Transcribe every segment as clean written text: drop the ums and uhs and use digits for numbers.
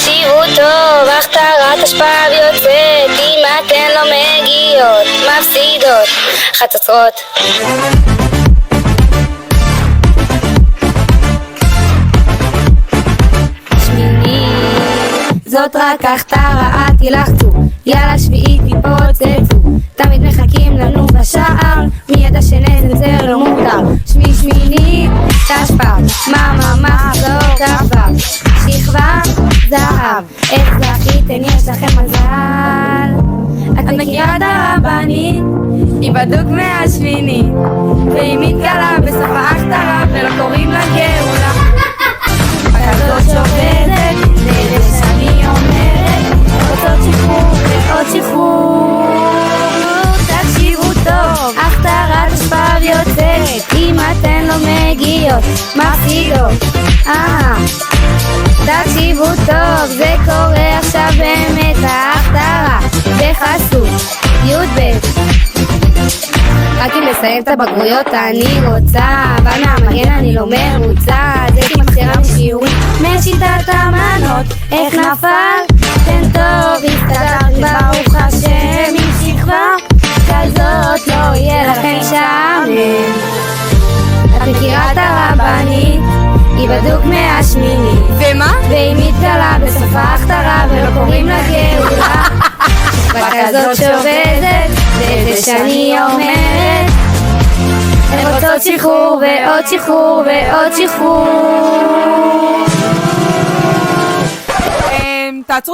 תקשיבו טוב, הכתרת השפעה יוצאת, אם אתן לא מגיעות, מפסידות, חצוצרות. זאת רק הכתרה, תלחצו, יאללה שביעית תתפוצצו, תמיד מחכים לנו בשער, מי ידע שנזלזל לא מותר, שמינית, תשפר, מה, זאת עבר, שכבה, זהב, איך זכיתן יש לכם מזל, את מכירה את הרבנית, היא בדוק מהשמינית, והיא מתגלה בסוף ההכתרה ולא קוראים לה גאולה, כזאת שובדת, זה שאני אומרת, רוצות שחרור ועוד שחרור. תקשיבו טוב, הכתרת השפעה יוצאת, אם אתן לא מגיעות, מפסידות. תקשיבו טוב, זה קורה עכשיו באמת, ההכתרה בחסות י"ב. רק אם לסיים את הבגרויות אני רוצה, אבל מהמגן אני לא מרוצה, זה כי מחזירה משיעורים משיטת המנות, איך נפל? תן טוב, הסתדרת ברוך השם, עם שכבה כזאת לא יהיה לכם שעמם. את מכירה את הרבנית, היא בדוק מהשמינית, ומה? והיא מתגלה בסוף ההכתרה ולא קוראים לה גאולה. וכזאת שעובדת, זה שאני אומרת, הן רוצות שחרור ועוד שחרור ועוד שחרור.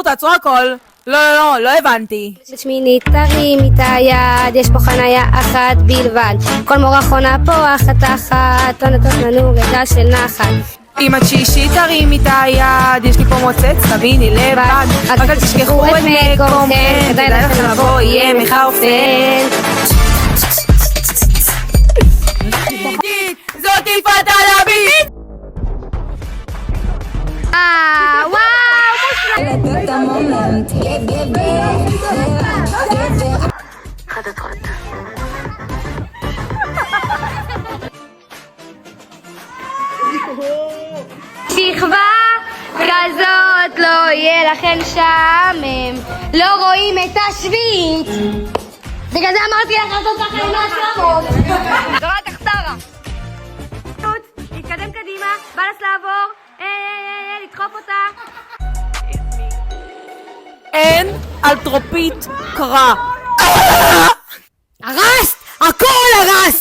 תעצרו הכל. לא הבנתי. בשמינית תרימי את היד, יש פה חניה אחת בלבד, כל מורה חונה פה אחת, לא נתות לנו רגע של נחת. אם את שישית תרימי את היד, יש לי פה מוצץ, תביני לבד, רק אל תשכחו את מקומכם, כדאי לכם לבוא, יהיה מחרפן. זאת יפת על הביט! שכבה כזאת לא יהיה לכם שעמם, לא רואים את השביעית, בגלל זה אמרתי לך לעשות ככה עם ההשלמות. זו רק הכתרה. להתקדם קדימה, בלס לעבור, לדחוף אותה. אין על טרופית קרה. הרסת! הכל הרסת!